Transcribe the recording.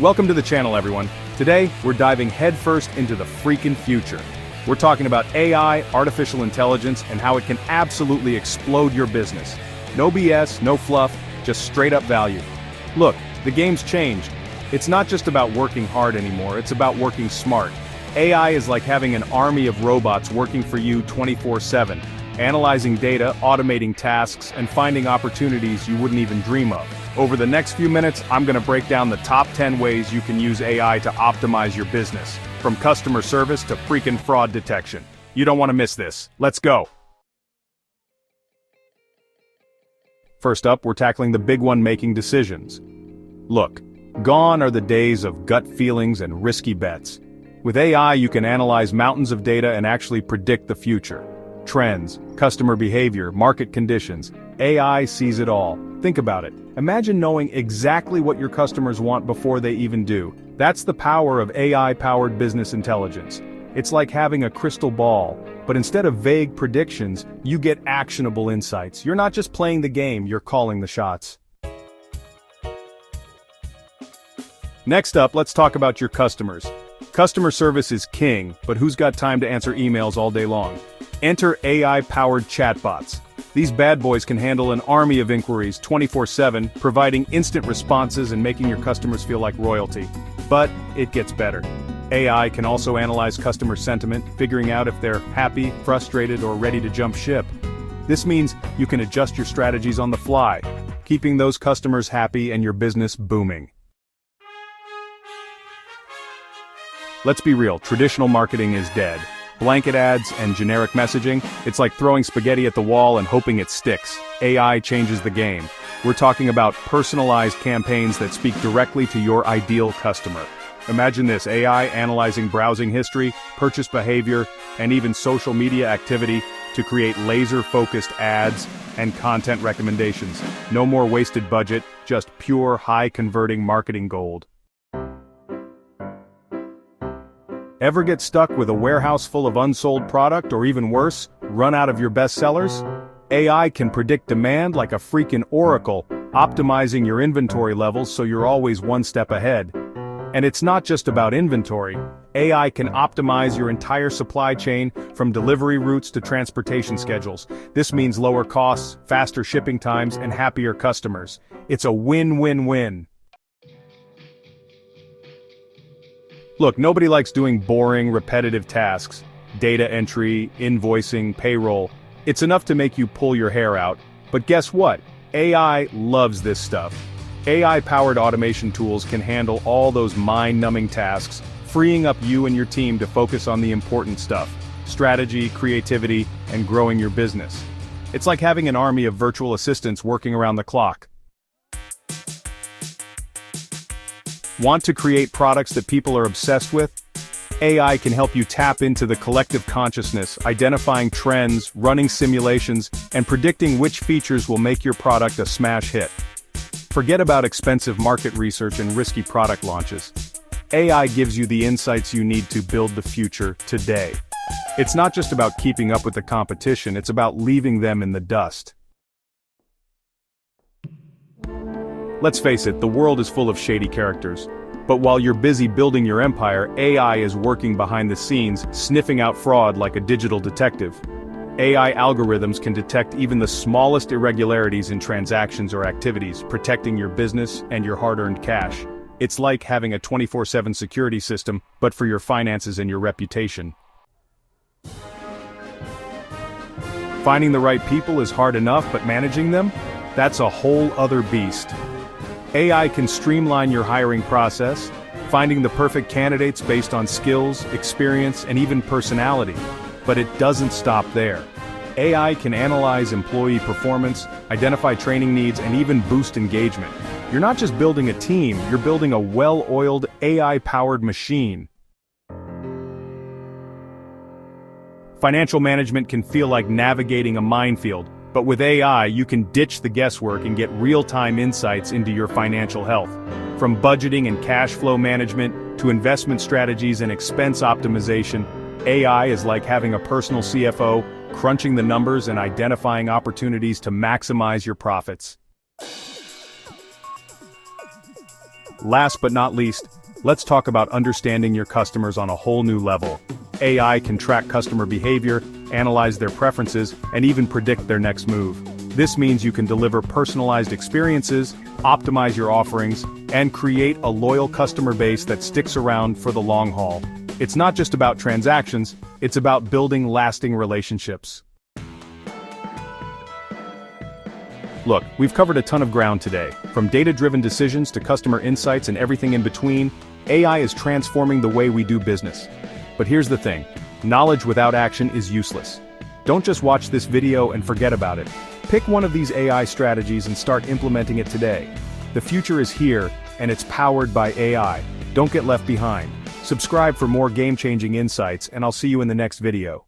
Welcome to the channel, everyone. Today, we're diving headfirst into the freaking future. We're talking about AI, artificial intelligence, and how it can absolutely explode your business. No BS, no fluff, just straight up value. Look, the game's changed. It's not just about working hard anymore, it's about working smart. AI is like having an army of robots working for you 24/7, analyzing data, automating tasks, and finding opportunities you wouldn't even dream of. Over the next few minutes, I'm gonna break down the top 10 ways you can use AI to optimize your business, from customer service to freaking fraud detection. You don't want to miss this. Let's go. First up, we're tackling the big one: making decisions. Look, gone are the days of gut feelings and risky bets. With AI, you can analyze mountains of data and actually predict the future. Trends, customer behavior, market conditions. AI sees it all. Think about it. Imagine knowing exactly what your customers want before they even do. That's the power of AI-powered business intelligence. It's like having a crystal ball, but instead of vague predictions, you get actionable insights. You're not just playing the game, you're calling the shots. Next up, let's talk about your customers. Customer service is king, but who's got time to answer emails all day long? Enter AI-powered chatbots. These bad boys can handle an army of inquiries 24/7, providing instant responses and making your customers feel like royalty. But it gets better. AI can also analyze customer sentiment, figuring out if they're happy, frustrated, or ready to jump ship. This means you can adjust your strategies on the fly, keeping those customers happy and your business booming. Let's be real, traditional marketing is dead. Blanket ads and generic messaging, it's like throwing spaghetti at the wall and hoping it sticks. AI changes the game. We're talking about personalized campaigns that speak directly to your ideal customer. Imagine this: AI analyzing browsing history, purchase behavior, and even social media activity to create laser-focused ads and content recommendations. No more wasted budget, just pure high-converting marketing gold. Ever get stuck with a warehouse full of unsold product, or even worse, run out of your best sellers? AI can predict demand like a freaking oracle, optimizing your inventory levels so you're always one step ahead. And it's not just about inventory. AI can optimize your entire supply chain, from delivery routes to transportation schedules. This means lower costs, faster shipping times, and happier customers. It's a win-win-win. Look, nobody likes doing boring, repetitive tasks. Data entry, invoicing, payroll. It's enough to make you pull your hair out. But guess what? AI loves this stuff. AI-powered automation tools can handle all those mind-numbing tasks, freeing up you and your team to focus on the important stuff: strategy, creativity, and growing your business. It's like having an army of virtual assistants working around the clock. Want to create products that people are obsessed with? AI can help you tap into the collective consciousness, identifying trends, running simulations, and predicting which features will make your product a smash hit. Forget about expensive market research and risky product launches. AI gives you the insights you need to build the future today. It's not just about keeping up with the competition, it's about leaving them in the dust. Let's face it, the world is full of shady characters. But while you're busy building your empire, AI is working behind the scenes, sniffing out fraud like a digital detective. AI algorithms can detect even the smallest irregularities in transactions or activities, protecting your business and your hard-earned cash. It's like having a 24/7 security system, but for your finances and your reputation. Finding the right people is hard enough, but managing them? That's a whole other beast. AI can streamline your hiring process, finding the perfect candidates based on skills, experience, and even personality. But it doesn't stop there. AI can analyze employee performance, identify training needs, and even boost engagement. You're not just building a team, you're building a well-oiled, AI-powered machine. Financial management can feel like navigating a minefield. But with AI, you can ditch the guesswork and get real-time insights into your financial health. From budgeting and cash flow management to investment strategies and expense optimization, AI is like having a personal CFO, crunching the numbers and identifying opportunities to maximize your profits. Last but not least, let's talk about understanding your customers on a whole new level. AI can track customer behavior, analyze their preferences, and even predict their next move. This means you can deliver personalized experiences, optimize your offerings, and create a loyal customer base that sticks around for the long haul. It's not just about transactions, it's about building lasting relationships. Look, we've covered a ton of ground today. From data-driven decisions to customer insights and everything in between, AI is transforming the way we do business. But here's the thing, knowledge without action is useless. Don't just watch this video and forget about it. Pick one of these AI strategies and start implementing it today. The future is here, and it's powered by AI. Don't get left behind. Subscribe for more game-changing insights, and I'll see you in the next video.